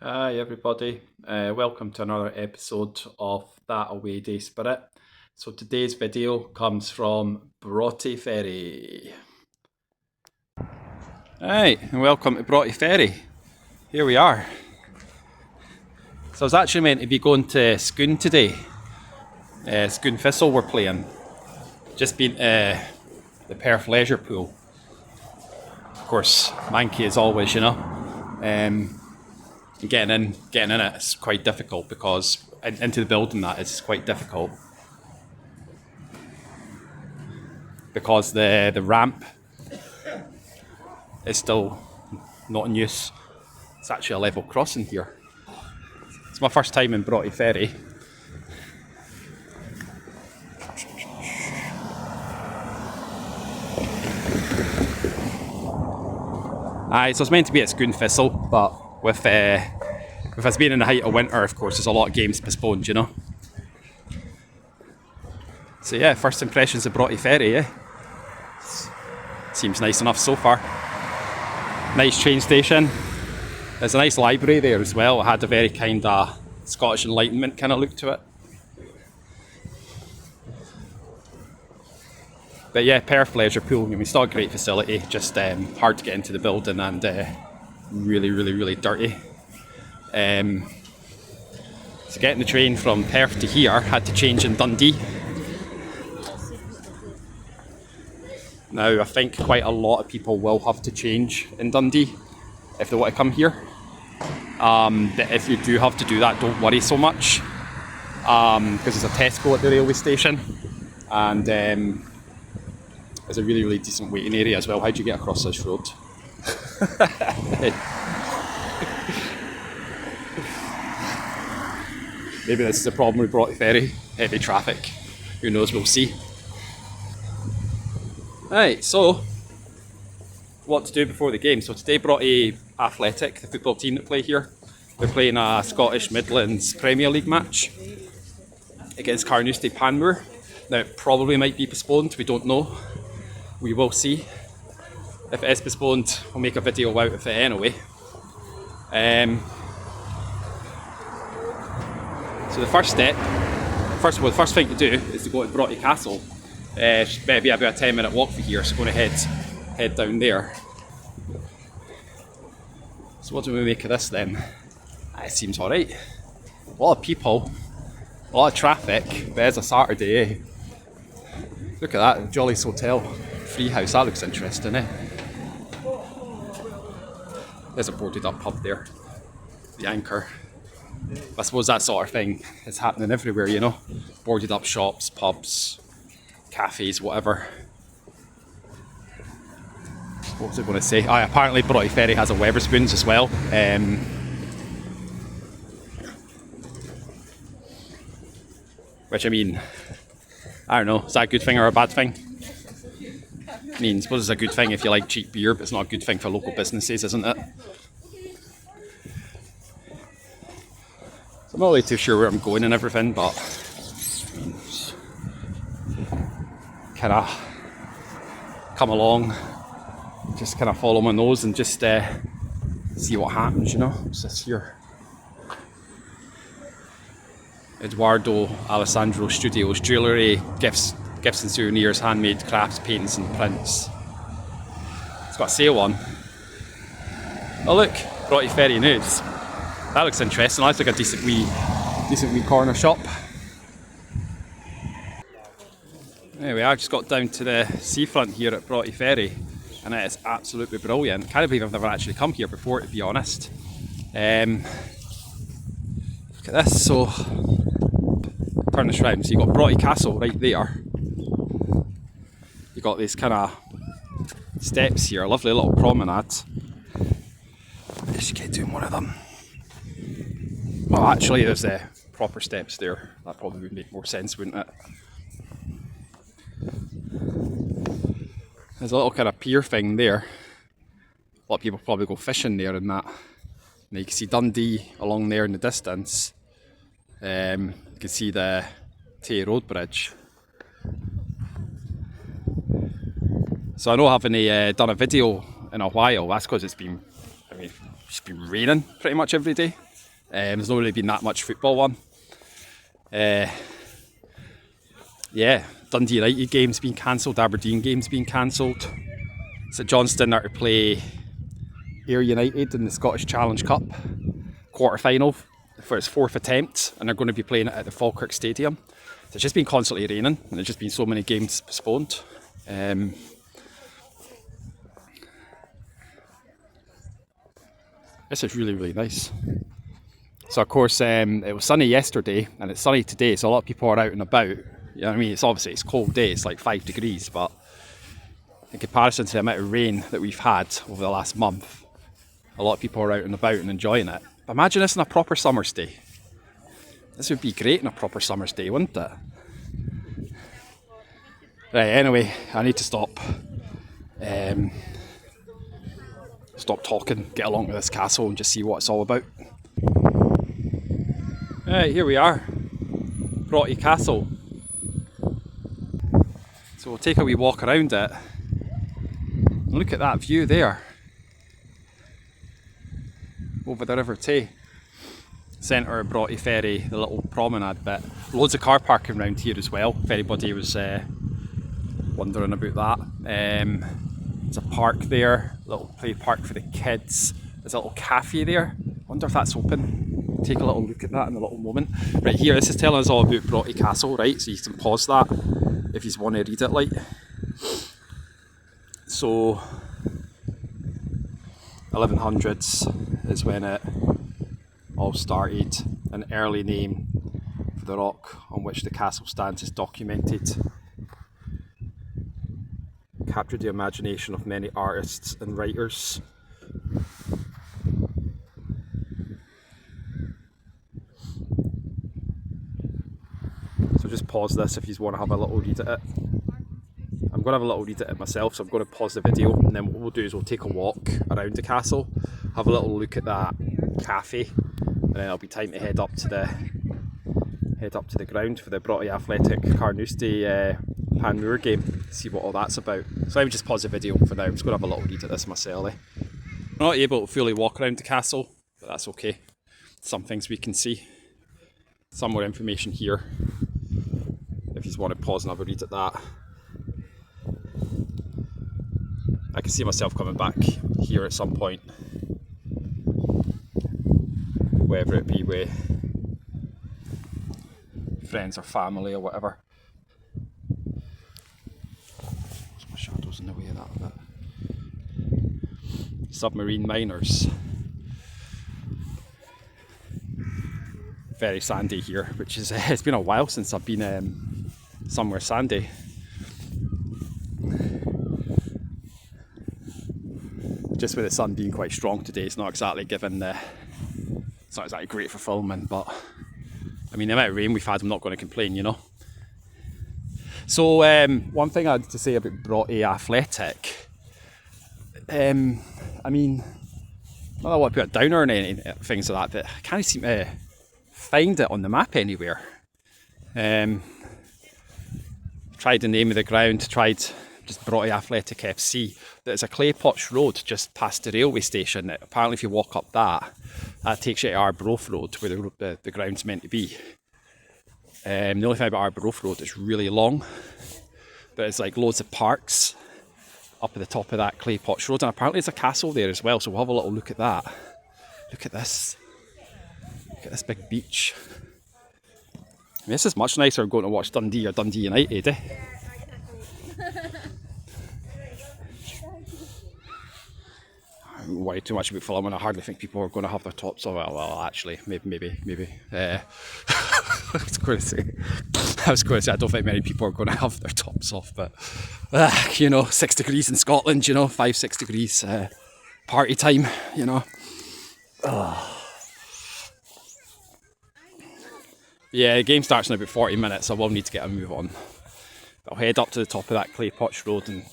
Hi everybody, welcome to another episode of That Away Day Spirit. So today's video comes from Broughty Ferry. Hi, and welcome to Broughty Ferry. Here we are. So I was actually meant to be going to Scone today. Scone Thistle we're playing. Just been to the Perth Leisure Pool. Of course, manky as always, you know. Getting in it is quite difficult because into the building that is quite difficult because the ramp is still not in use. It's actually a level crossing here. It's my first time in Broughty Ferry. Aye, so it's meant to be at Scone Thistle, but with us being in the height of winter, of course, there's a lot of games postponed, you know. So yeah, first impressions of Broughty Ferry, Seems nice enough so far. Nice train station. There's a nice library there as well. It had a very kind of Scottish Enlightenment kind of look to it. But yeah, Perth Leisure Pool, I mean, it's not a great facility, just hard to get into the building and really dirty. So getting the train from Perth to here, had to change in Dundee. Now I think quite a lot of people will have to change in Dundee if they want to come here. But if you do have to do that, don't worry so much, because there's a Tesco at the railway station, and there's a really decent waiting area as well. How do you get across this road? Maybe this is the problem with Broughty Ferry, heavy traffic. Who knows, we'll see. Right, so what to do before the game. So today Broughty Athletic, the football team that play here, they're playing a Scottish Midlands Premier League match against Carnoustie Panmure. Now it probably might be postponed, we don't know. We will see. If it is postponed, we'll make a video out of it anyway. So the first step, the first thing to do is to go to Broughty Castle. Should maybe about a 10-minute walk from here, so I'm going to head down there. So what do we make of this then? It seems alright. A lot of people, a lot of traffic, but it's a Saturday, Look at that, Jolly's Hotel, free house, that looks interesting, There's a boarded up pub there, the Anchor. I suppose that sort of thing is happening everywhere, you know. Boarded up shops, pubs, cafes, whatever. What was I going to say? Apparently Broughty Ferry has a Wetherspoons as well. Which, I mean, I don't know, is that a good thing or a bad thing? I mean, I suppose it's a good thing if you like cheap beer, but it's not a good thing for local businesses, isn't it? So I'm not really too sure where I'm going and everything, but kind of come along, just kind of follow my nose and just see what happens, you know. What's this here? Eduardo Alessandro Studios, jewellery, gifts and souvenirs, handmade crafts, paintings and prints. It's got a sale on. Oh look, Broughty Ferry News. That looks interesting. That's like a decent wee corner shop. Anyway, I just got down to the seafront here at Broughty Ferry, and it is absolutely brilliant. Can't believe I've never actually come here before, to be honest. Look at this. So turn this round. So you got Broughty Castle right there. You got these kind of steps here, a lovely little promenade. I should get doing one of them. Well, actually, there's proper steps there. That probably would make more sense, wouldn't it? There's a little kind of pier thing there. A lot of people probably go fishing there and that. Now you can see Dundee along there in the distance. You can see the Tay Road Bridge. So I know I haven't done a video in a while. That's because it's been raining pretty much every day. There's not really been that much football on. Yeah, Dundee United games been cancelled, Aberdeen games been cancelled. St Johnstone are to play Ayr United in the Scottish Challenge Cup quarter-final for its 4th attempt, and they're going to be playing it at the Falkirk Stadium. So it's just been constantly raining, and there's just been so many games postponed. This is really, really nice. So of course, it was sunny yesterday, and it's sunny today, so a lot of people are out and about. You know what I mean? It's obviously it's a cold day, it's like 5 degrees, but in comparison to the amount of rain that we've had over the last month, a lot of people are out and about and enjoying it. But imagine this in a proper summer's day. This would be great in a proper summer's day, wouldn't it? Right, anyway, I need to stop. Stop talking, get along with this castle and just see what it's all about. Right, here we are. Broughty Castle. So we'll take a wee walk around it. And look at that view there. Over the River Tay. Centre of Broughty Ferry, the little promenade bit. Loads of car parking around here as well, if anybody was wondering about that. There's a park there, a little play park for the kids. There's a little cafe there. Wonder if that's open. Take a little look at that in a little moment. Right here, this is telling us all about Broughty Castle, right? So you can pause that if you want to read it, like. So 1100s is when it all started. An early name for the rock on which the castle stands is documented. Captured the imagination of many artists and writers. So just pause this if you want to have a little read at it. I'm going to have a little read at it myself, so I'm going to pause the video, and then what we'll do is we'll take a walk around the castle, have a little look at that cafe, and then it'll be time to head up to the ground for the Broughty Athletic Carnoustie Panmure game, see what all that's about. So let me just pause the video for now. I'm just going to have a little read at this myself. I'm not able to fully walk around the castle, but that's okay. Some things we can see. Some more information here, if you want to pause and have a read at that. I can see myself coming back here at some point, whether it be with friends or family or whatever. There's my shadows in the way of that a bit. Submarine miners. Very sandy here, which is it's been a while since I've been somewhere sandy. Just with the sun being quite strong today, it's not exactly it's not exactly great for filming, but I mean the amount of rain we've had, I'm not going to complain, you know. So one thing I had to say about Broughty Athletic, I mean, not that I want to put a downer on any things like that, but I can't seem to find it on the map anywhere. Tried the name of the ground, tried just Broughty Athletic FC. There's a clay potch road just past the railway station. Apparently if you walk up that takes you to Arbroath Road, where the ground's meant to be. The only thing about Arbroath Road is really long, but it's like loads of parks up at the top of that clay potch road, and apparently there's a castle there as well, so we'll have a little look at that. Look at this. Look at this big beach. I mean, this is much nicer than going to watch Dundee or Dundee United, eh? I don't worry too much about filming. I hardly think people are going to have their tops on. Well, actually, maybe. I was going to say I don't think many people are going to have their tops off, but you know, 6 degrees in Scotland, you know, 5-6 degrees, party time, you know. Yeah, the game starts in about 40 minutes, so I will need to get a move on. But I'll head up to the top of that clay potch road and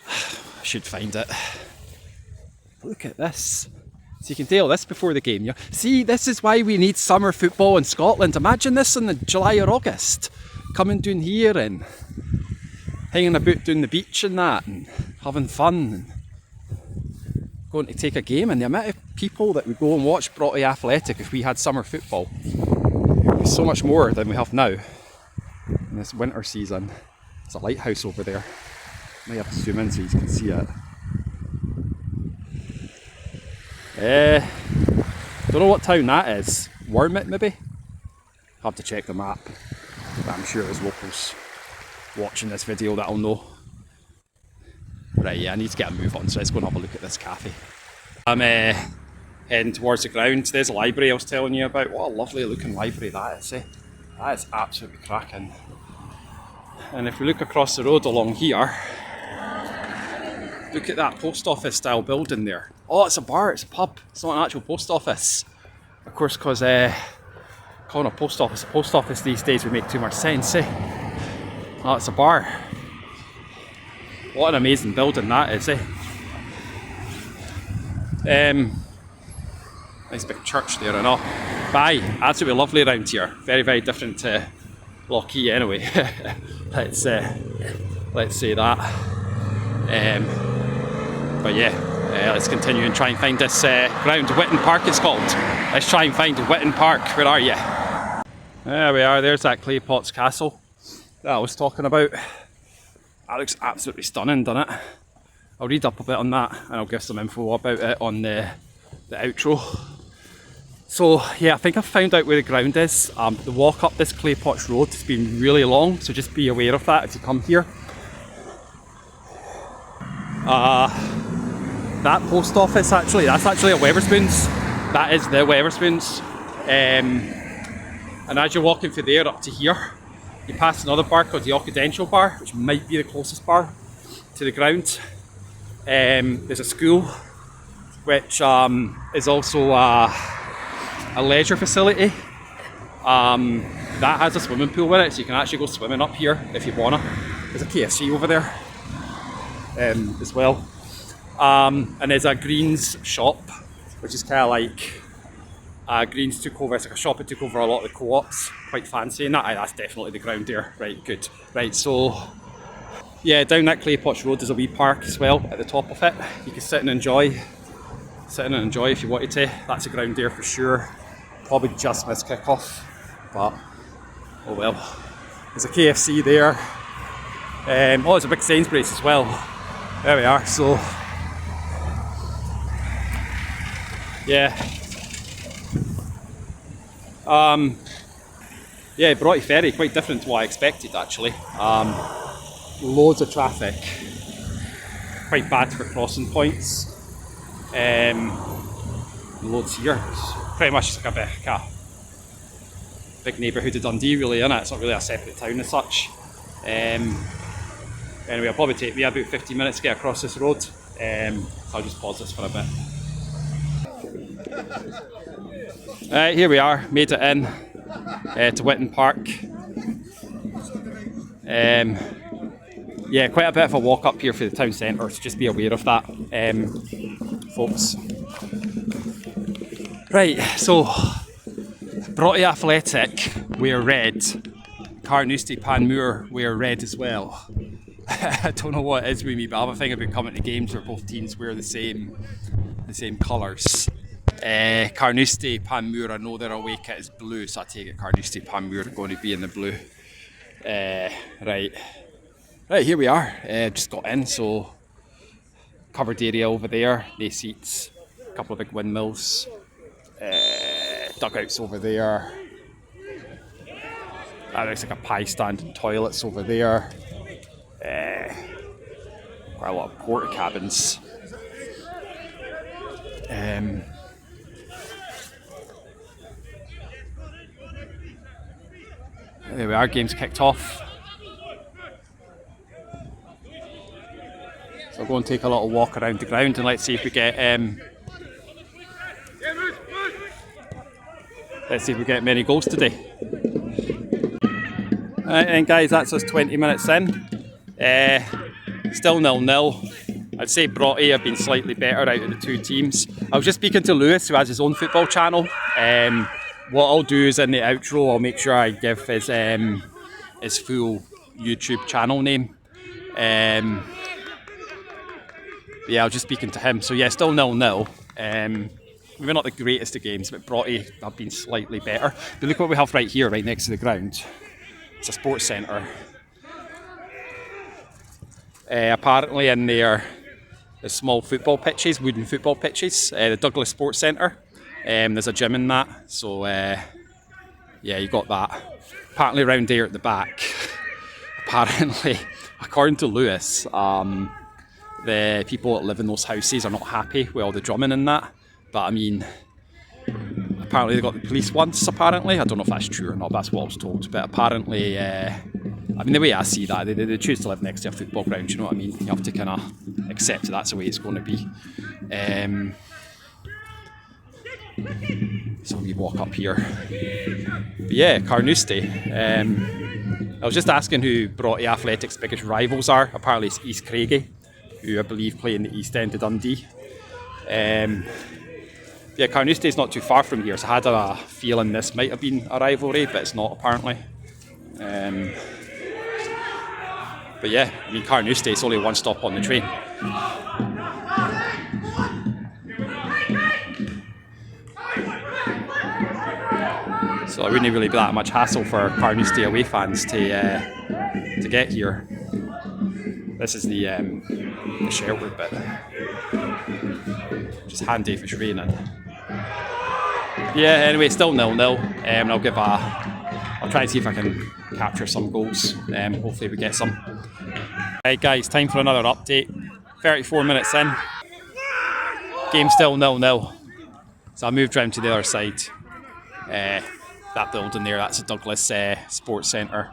I should find it. Look at this. So you can tell this before the game. Yeah. See, this is why we need summer football in Scotland. Imagine this in the July or August. Coming down here and hanging about down the beach and that and having fun. And going to take a game, and the amount of people that would go and watch Broughty Athletic if we had summer football is so much more than we have now in this winter season. There's a lighthouse over there. Might have to zoom in so you can see it. Don't know what town that is. Wormit maybe? Have to check the map. But I'm sure there's locals watching this video that'll know. Right, yeah, I need to get a move on, so let's go and have a look at this cafe. I'm heading towards the ground. There's a library I was telling you about. What a lovely looking library that is, eh? That is absolutely cracking. And if we look across the road along here, look at that post office style building there. Oh, it's a bar, it's a pub, it's not an actual post office. Of course, because calling a post office these days would make too much sense, eh? Oh, it's a bar. What an amazing building that is, eh? Nice big church there and all. Bye, absolutely lovely around here. Very, very different to Lockheed anyway. let's say that. But yeah, let's continue and try and find this ground. Whitton Park it's called. Let's try and find Whitton Park. Where are you? There we are, there's that clay pots castle that I was talking about. That looks absolutely stunning, doesn't it? I'll read up a bit on that and I'll give some info about it on the outro. So yeah, I think I've found out where the ground is. The walk up this clay pots road has been really long, so just be aware of that if you come here. That post office actually, that's actually a Wetherspoons. That is the Wetherspoons. And as you're walking through there up to here, you pass another bar called the Occidental Bar, which might be the closest bar to the ground. There's a school, which is also a leisure facility. That has a swimming pool in it, so you can actually go swimming up here if you wanna. There's a KFC over there as well. And there's a Greens shop, which is kind of like Greens took over. It's like a shop that took over a lot of the co-ops. Quite fancy, and that's definitely the ground there. Right, good. Right, so yeah, down that Clay Pots Road there's a wee park as well at the top of it. You can sit and enjoy if you wanted to. That's the ground there for sure. Probably just missed kick-off, but oh well. There's a KFC there. Oh, there's a big Sainsbury's as well. There we are. So yeah. Yeah, Broughty Ferry, quite different to what I expected actually. Loads of traffic, quite bad for crossing points. Loads here. It's pretty much like a big neighbourhood of Dundee really, isn't it? It's not really a separate town as such. Anyway, it'll probably take me about 15 minutes to get across this road. So I'll just pause this for a bit. Right, here we are, made it in to Whitton Park. Yeah, quite a bit of a walk up here for the town centre, so just be aware of that, folks. Right, so Broughty Athletic wear red, Carnoustie Panmure wear red as well. I don't know what it is with me, but I have a thing about coming to games where both teams wear the same colours. Carnoustie Panmure, I know their away kit is blue, so I take it Carnoustie Panmure are going to be in the blue. Right, here we are. Just got in, so covered area over there, the seats, a couple of big windmills, dugouts over there. That looks like a pie stand and toilets over there. Quite a lot of porta cabins. There we are, game's kicked off. So I'll go and take a little walk around the ground and let's see if we get many goals today. Alright then guys, that's us 20 minutes in. Still 0-0. I'd say Broughty have been slightly better out of the two teams. I was just speaking to Lewis, who has his own football channel. What I'll do is in the outro, I'll make sure I give his full YouTube channel name. But yeah, I was just speaking to him. So yeah, still 0-0. Maybe not the greatest of games, but Broughty have been slightly better. But look what we have right here, right next to the ground. It's a sports centre. Apparently in there, there's small football pitches, wooden football pitches. The Douglas Sports Centre. There's a gym in that. So yeah, you got that. Apparently around there at the back, apparently, according to Lewis, the people that live in those houses are not happy with all the drumming and that. But I mean, apparently they got the police once, apparently. I don't know if that's true or not, that's what I was told. But apparently, I mean, the way I see that, they choose to live next to a football ground, you know what I mean? You have to kind of accept that that's the way it's going to be. So we walk up here. But yeah, Carnoustie. I was just asking who Broughty Athletics' biggest rivals are. Apparently it's East Craigie, who I believe play in the East End of Dundee. Yeah, Carnoustie is not too far from here, so I had a feeling this might have been a rivalry, but it's not apparently. But yeah, I mean, Carnoustie is only one stop on the train. So it wouldn't really be that much hassle for Carnoustie away fans to get here. This is the Sherwood bit, which is handy if it's raining. Yeah, anyway, still 0-0, and I'll try and see if I can capture some goals. Hopefully we get some. Right guys, time for another update. 34 minutes in. Game still 0-0. So I moved round to the other side. That building there, that's the Douglas Sports Centre.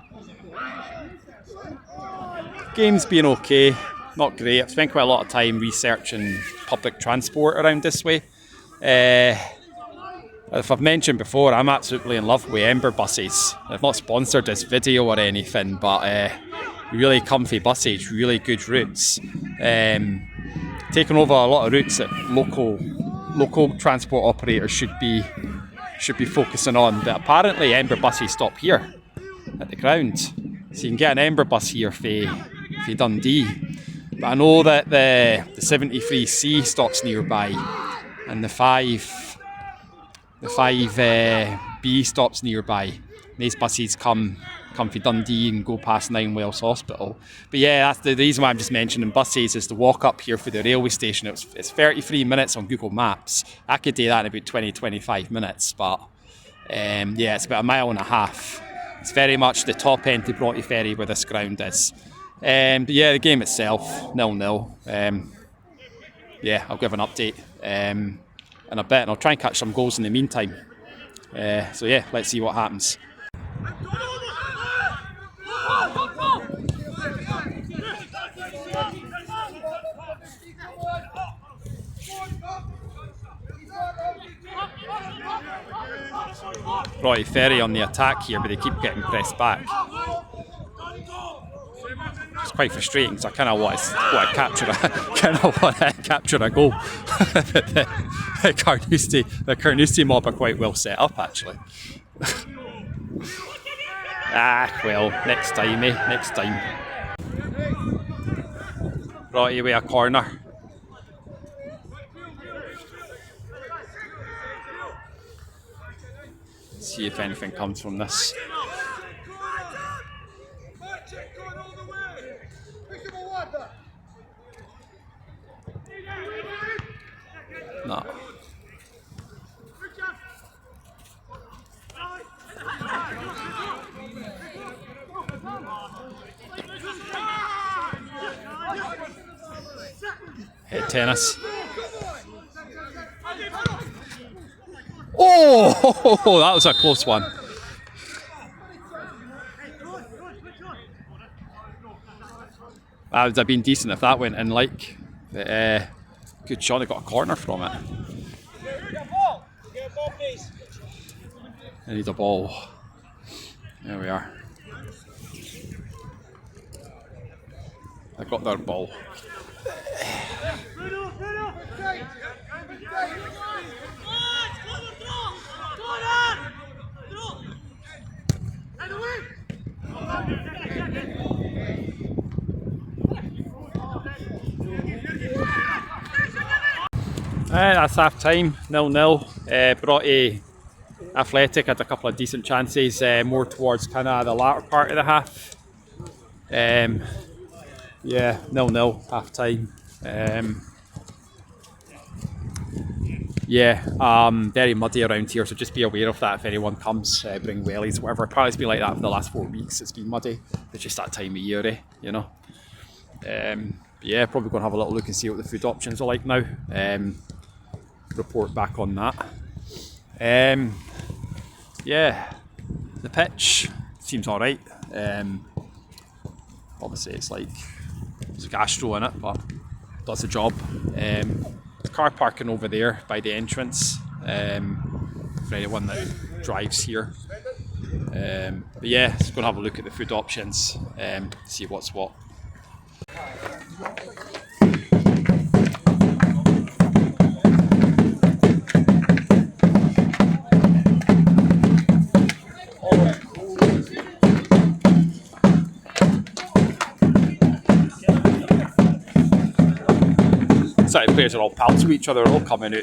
Game's been okay, not great. I've spent quite a lot of time researching public transport around this way. If I've mentioned before, I'm absolutely in love with Ember buses. I've not sponsored this video or anything, but really comfy buses, really good routes. Taking over a lot of routes that local transport operators should be focusing on. But apparently Ember buses stop here at the ground. So you can get an Ember bus here for Dundee. But I know that the 73C stops nearby and the 5B stops nearby. These buses come for Dundee and go past Nine Wells Hospital. But yeah, that's the reason why I'm just mentioning buses is to walk up here for the railway station. It's 33 minutes on Google Maps. I could do that in about 20-25 minutes, but yeah, it's about a mile and a half. It's very much the top end of Broughty Ferry where this ground is. But yeah, the game itself, 0-0. Yeah, I'll give an update in a bit, and I'll try and catch some goals in the meantime. So yeah, let's see what happens. Broughty Ferry on the attack here, but they keep getting pressed back. It's quite frustrating because I kind of want to capture a goal. The Carnoustie mob are quite well set up actually. Well, next time, next time. Broughty away a corner. See if anything comes from this. No. Head tennis. Oh, that was a close one. That would have been decent if that went in like. Good shot, they got a corner from it. I need a ball. There we are. I got their ball. That's half time, 0-0. Broughty Athletic had a couple of decent chances, more towards kind of the latter part of the half. Yeah, 0-0, half time. Very muddy around here, so just be aware of that if anyone comes, bring wellies or whatever. Probably it's been like that for the last 4 weeks, it's been muddy. It's just that time of year, you know. Yeah, probably going to have a little look and see what the food options are like now. Report back on that. Yeah, the pitch seems alright. Obviously it's like there's a gastro in it, but does the job. There's car parking over there by the entrance for anyone that drives here. But yeah, just going to have a look at the food options, see what's what. Certain players are all pals with each other, all coming out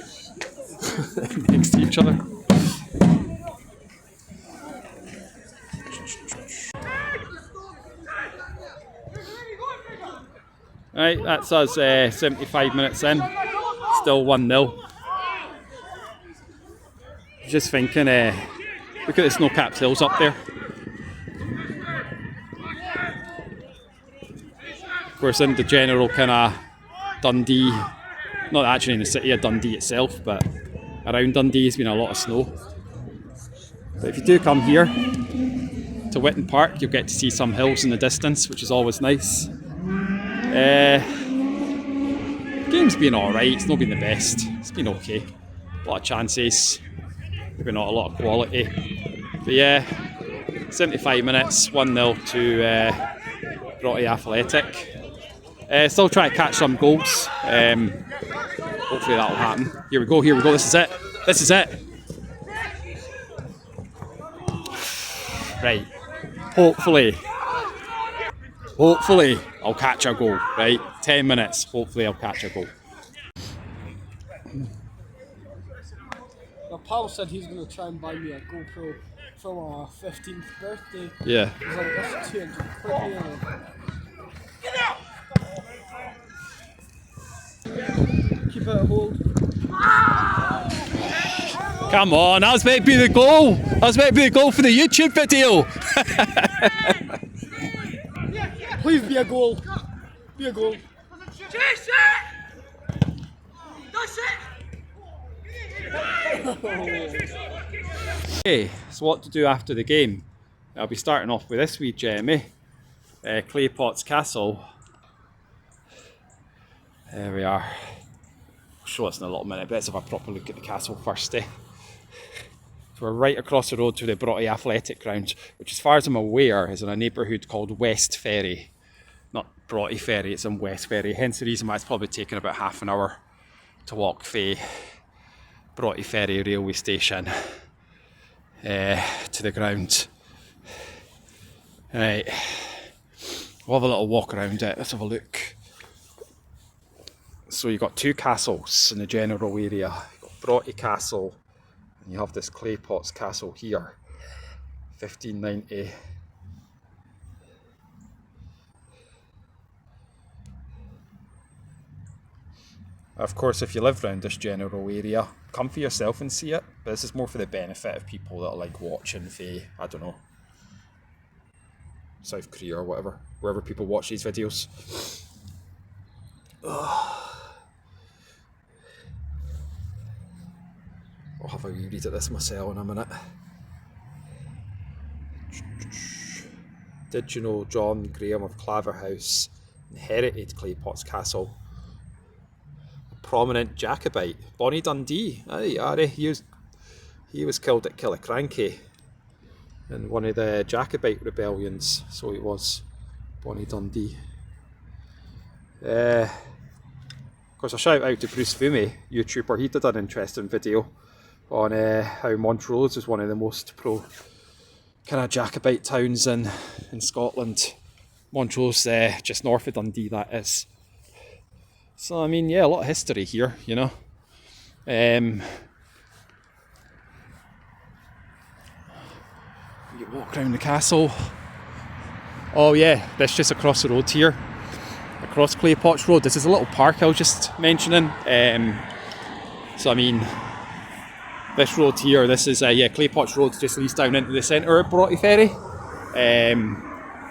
next to each other. Right, that's us 75 minutes in, still 1-0. Just thinking, look at the snow-capped hills up there. Of course, in the general kind of Dundee, not actually in the city of Dundee itself, but around Dundee has been a lot of snow. But if you do come here to Whitton Park, you'll get to see some hills in the distance, which is always nice. Game's been alright, it's not been the best, it's been okay. A lot of chances, maybe not a lot of quality. But yeah, 75 minutes, 1-0 to Broughty Athletic. Still trying to catch some goals. Hopefully that'll happen. Here we go, this is it. Right, hopefully I'll catch a goal, right? 10 minutes, hopefully I'll catch a goal. My pal said he's going to try and buy me a GoPro for my 15th birthday. Yeah. He's like, that's 200 quid. Keep it at hold. Come on, that was meant to be the goal. That was meant to be the goal for the YouTube video. Please be a goal. Be a goal. Chase it! That's it! Okay, so what to do after the game? I'll be starting off with this wee Jamie. Claypot's Castle. There we are. I'll show us in a little minute, but let's have a proper look at the castle first. So we're right across the road to the Broughty Athletic Ground, which as far as I'm aware is in a neighbourhood called West Ferry. Not Broughty Ferry, it's in West Ferry, hence the reason why it's probably taken about half an hour to walk from Broughty Ferry railway station to the ground. Right, we'll have a little walk around it, let's have a look. So you've got two castles in the general area. You've got Broughty Castle and you have this Claypot's Castle here, 1590. Of course, if you live around this general area, come for yourself and see it, but this is more for the benefit of people that are like watching for, I don't know, South Korea or whatever, wherever people watch these videos. I'll have a wee read at this myself in a minute. Did you know John Graham of Claverhouse inherited Claypot's Castle? A prominent Jacobite, Bonnie Dundee. Aye, he was killed at Killiecrankie in one of the Jacobite rebellions, so he was Bonnie Dundee. Of course, a shout out to Bruce Fumey, YouTuber. He did an interesting video on how Montrose is one of the most pro kind of Jacobite towns in Scotland. Montrose, just north of Dundee, that is. So I mean, yeah, a lot of history here, you know. You walk around the castle. Oh yeah, that's just across the road here. Across Clay Pots Road. This is a little park I was just mentioning. So I mean, this road here, this is Clay Pots Road just leads down into the centre of Broughty Ferry. And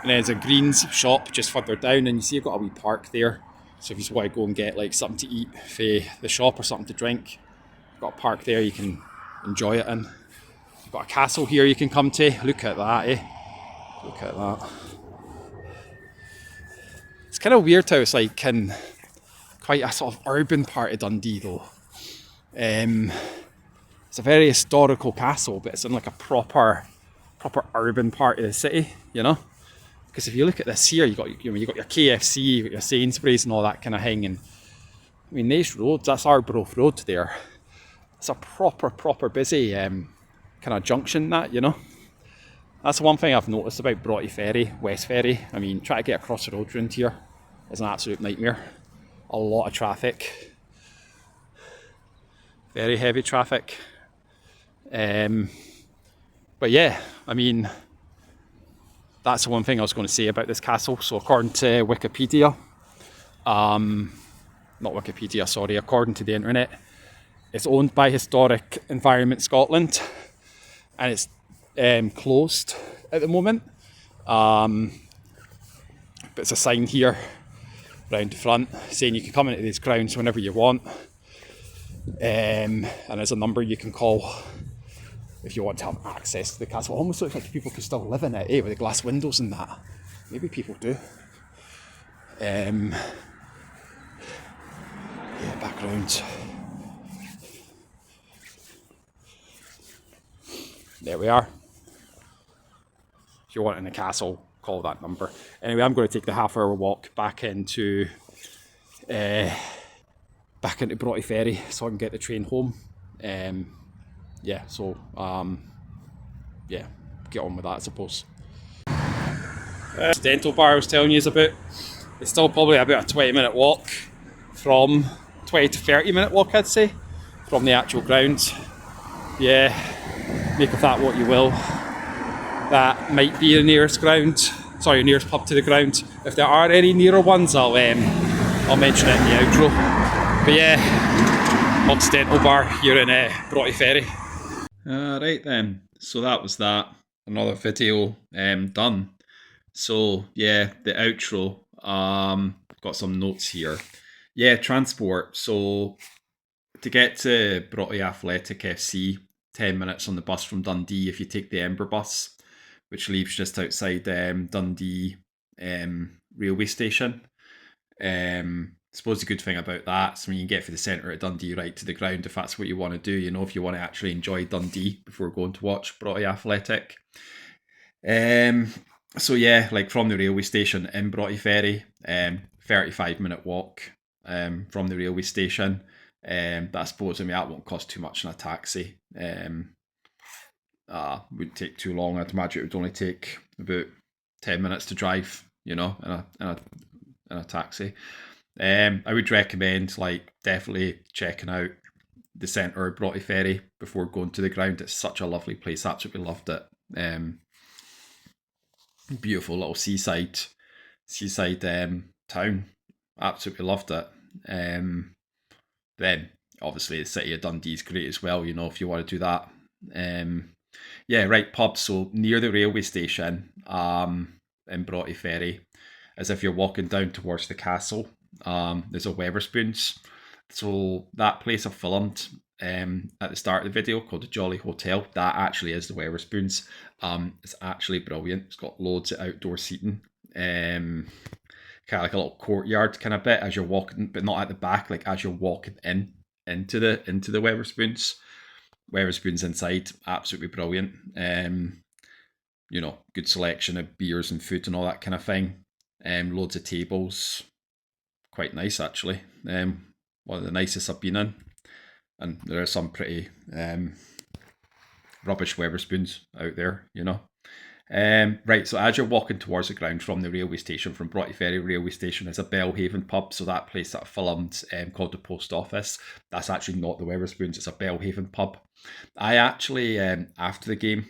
then there's a greens shop just further down, and you see you've got a wee park there. So if you just want to go and get like something to eat for the shop or something to drink, you've got a park there you can enjoy it in. You've got a castle here you can come to. Look at that, eh? Look at that. It's kind of weird how it's like in quite a sort of urban part of Dundee though. It's a very historical castle, but it's in like a proper urban part of the city, you know? Because if you look at this here, you got your KFC, you got your Sainsbury's and all that kind of thing. And I mean, these roads, that's Arbroath Road there. It's a proper busy kind of junction, that, you know? That's the one thing I've noticed about Broughty Ferry, West Ferry. I mean, trying to get across the road round here is an absolute nightmare. A lot of traffic. Very heavy traffic. But yeah, I mean, that's the one thing I was going to say about this castle. So according to Wikipedia, not Wikipedia, sorry, according to the internet, it's owned by Historic Environment Scotland, and it's closed at the moment. But it's a sign here round the front saying you can come into these grounds whenever you want. And there's a number you can call if you want to have access to the castle. It almost looks like people could still live in it, with the glass windows and that. Maybe people do. Yeah, background. There we are. If you're wanting a castle, call that number. Anyway, I'm going to take the half-hour walk back into Broughty Ferry so I can get the train home. Yeah, get on with that, I suppose. This dental bar I was telling you about, it's still probably about a 20-minute walk from 20 to 30-minute walk, I'd say, from the actual ground. Yeah, make of that what you will. That might be the nearest nearest pub to the ground. If there are any nearer ones, I'll mention it in the outro. But yeah, Hog's Dental Bar here in Broughty Ferry. Right then, so that was that. Another video done. So yeah, the outro. Got some notes here. Yeah, transport. So to get to Broughty Athletic FC, 10 minutes on the bus from Dundee if you take the Ember bus, which leaves just outside Dundee railway station. Suppose the good thing about that is when you get from the centre of Dundee right to the ground, if that's what you want to do, you know, if you want to actually enjoy Dundee before going to watch Broughty Athletic. So yeah, like from the railway station in Broughty Ferry, 35-minute walk from the railway station. But I suppose, that won't cost too much in a taxi. Wouldn't take too long. I'd imagine it would only take about 10 minutes to drive, you know, in a taxi. I would recommend definitely checking out the centre of Broughty Ferry before going to the ground. It's such a lovely place. Absolutely loved it. Beautiful little seaside town. Absolutely loved it. Then obviously the city of Dundee is great as well, you know, if you want to do that. Yeah, right, pub. So near the railway station in Broughty Ferry, as if you're walking down towards the castle, there's a Wetherspoons. So that place I filmed at the start of the video called the Jolly Hotel, that actually is the Wetherspoons. It's actually brilliant. It's got loads of outdoor seating. Kind of like a little courtyard kind of bit as you're walking, but not at the back, like as you're walking into the Wetherspoons. Wetherspoons inside, absolutely brilliant. You know, good selection of beers and food and all that kind of thing. Loads of tables, quite nice actually. One of the nicest I've been in, and there are some pretty rubbish Wetherspoons out there, you know. Right, so as you're walking towards the ground from the railway station, from Broughty Ferry railway station, there's a Belhaven pub. So that place that I filmed called the Post Office, that's actually not the Wetherspoons, it's a Belhaven pub. I actually, after the game,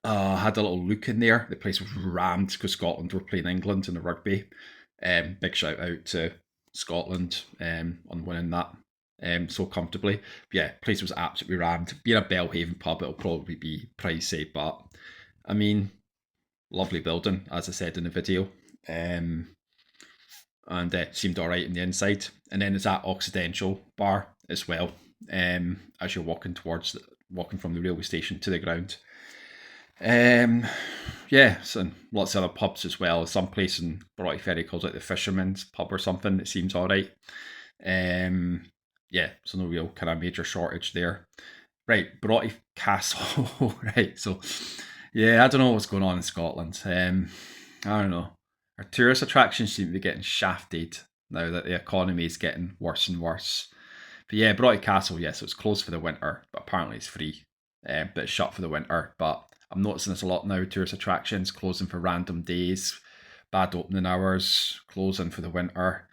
had a little look in there. The place was rammed because Scotland were playing England in the rugby. Big shout out to Scotland on winning that so comfortably. But yeah, place was absolutely rammed. Being a Belhaven pub, it'll probably be pricey, but I mean, lovely building, as I said in the video. And seemed alright in the inside. And then there's that Occidental bar as well, as you're walking from the railway station to the ground. Yeah, so lots of other pubs as well. Some place in Broughty Ferry calls it the Fisherman's Pub or something. It seems alright. Yeah, so no real kind of major shortage there. Right, Broughty Castle. Right, so yeah, I don't know what's going on in Scotland. I don't know. Our tourist attractions seem to be getting shafted now that the economy is getting worse and worse. But yeah, Broughty Castle, yes, so it's closed for the winter, but apparently it's free. But it's shut for the winter. But I'm noticing there's a lot now, tourist attractions closing for random days, bad opening hours, closing for the winter.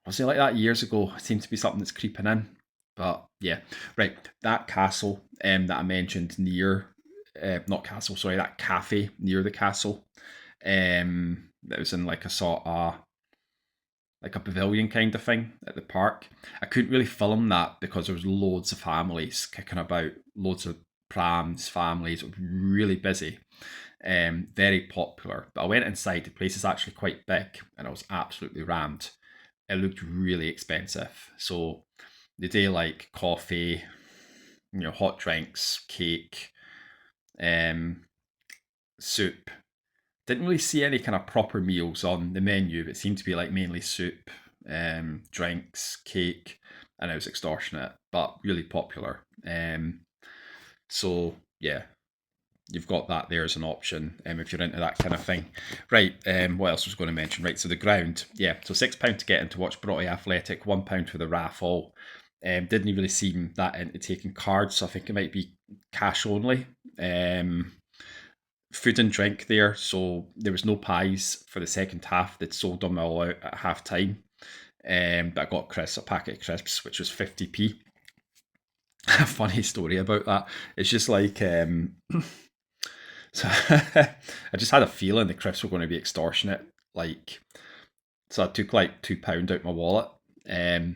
Was it like that years ago? It seems to be something that's creeping in. But yeah, right, that castle that I mentioned near, not castle, sorry, that cafe near the castle, that was in like a sort of, like a pavilion kind of thing at the park. I couldn't really film that because there was loads of families kicking about, loads of prams, families. It was really busy, very popular. But I went inside, the place is actually quite big and it was absolutely rammed. It looked really expensive. So they do like coffee, hot drinks, cake, soup. Didn't really see any kind of proper meals on the menu, but it seemed to be like mainly soup, drinks, cake, and it was extortionate, but really popular. So yeah, you've got that there as an option if you're into that kind of thing. Right, what else was I going to mention? Right, so the ground, yeah, so £6 to get in to watch Broughty Athletic, £1 for the raffle. Didn't really seem that into taking cards, so I think it might be cash only. Food and drink there, so there was no pies for the second half. They'd sold them all out at half time. But I got a packet of crisps, which was 50p. A funny story about that. It's just like, so I just had a feeling the crisps were going to be extortionate. Like, so I took like £2 out my wallet. I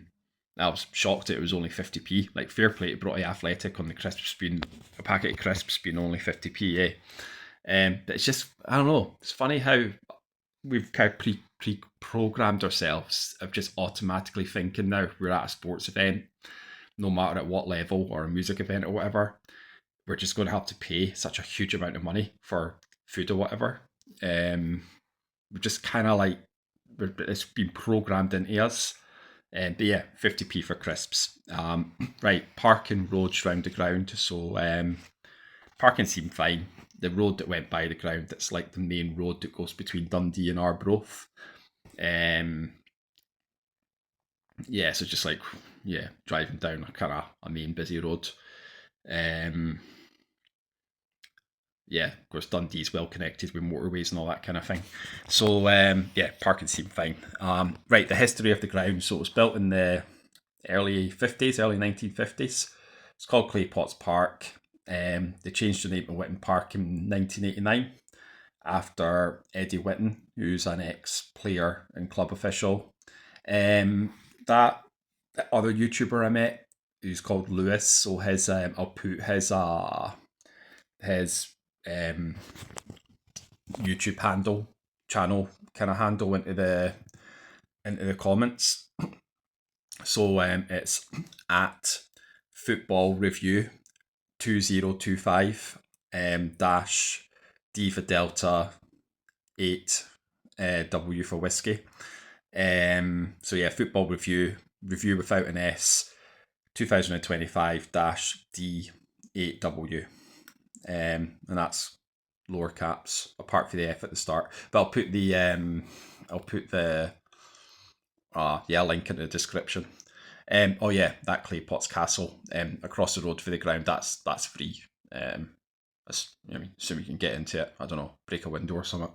was shocked that it was only 50p. Like, fair play to Broughty Athletic on the crisps being, a packet of crisps being only 50p, eh? But it's just, I don't know, it's funny how we've kind of pre-programmed ourselves of just automatically thinking now we're at a sports event, no matter at what level, or a music event or whatever, we're just going to have to pay such a huge amount of money for food or whatever. We're just kind of like, it's been programmed into us. But yeah, 50p for crisps. Right, parking roads round the ground. So parking seemed fine. The road that went by the ground, that's like the main road that goes between Dundee and Arbroath. Yeah, so just like, yeah, driving down a kind of a main busy road. Yeah, of course, Dundee's well connected with motorways and all that kind of thing. So yeah, parking seemed fine. Right, the history of the ground. So it was built in the early 50s, early 1950s. It's called Clay Potts Park. They changed the name to Whitton Park in 1989 after Eddie Whitton, who's an ex-player and club official. That other YouTuber I met, who's called Lewis, so his I'll put his YouTube channel kind of handle into the comments. So it's at Football Review 2025 dash D for Delta 8 W for whiskey. So yeah, Football Review without an S 2025 dash D 8W. And that's lower caps apart from the F at the start. But I'll put the link in the description. Oh yeah, that Clay Potts Castle across the road for the ground, that's free. I mean, assume you can get into it. I don't know, break a window or something.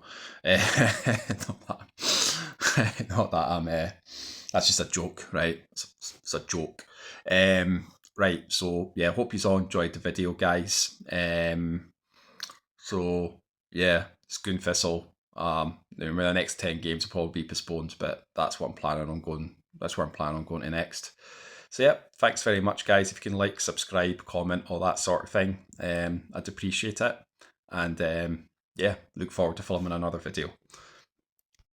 Not that I'm. That's just a joke, right? It's a joke. Right. So yeah, hope you all enjoyed the video, guys. So yeah, Scoon Thistle. The next 10 games will probably be postponed, but that's what I'm planning on going. That's where I'm planning on going to next. So yeah, thanks very much, guys. If you can like, subscribe, comment, all that sort of thing, I'd appreciate it. And yeah, look forward to filming another video.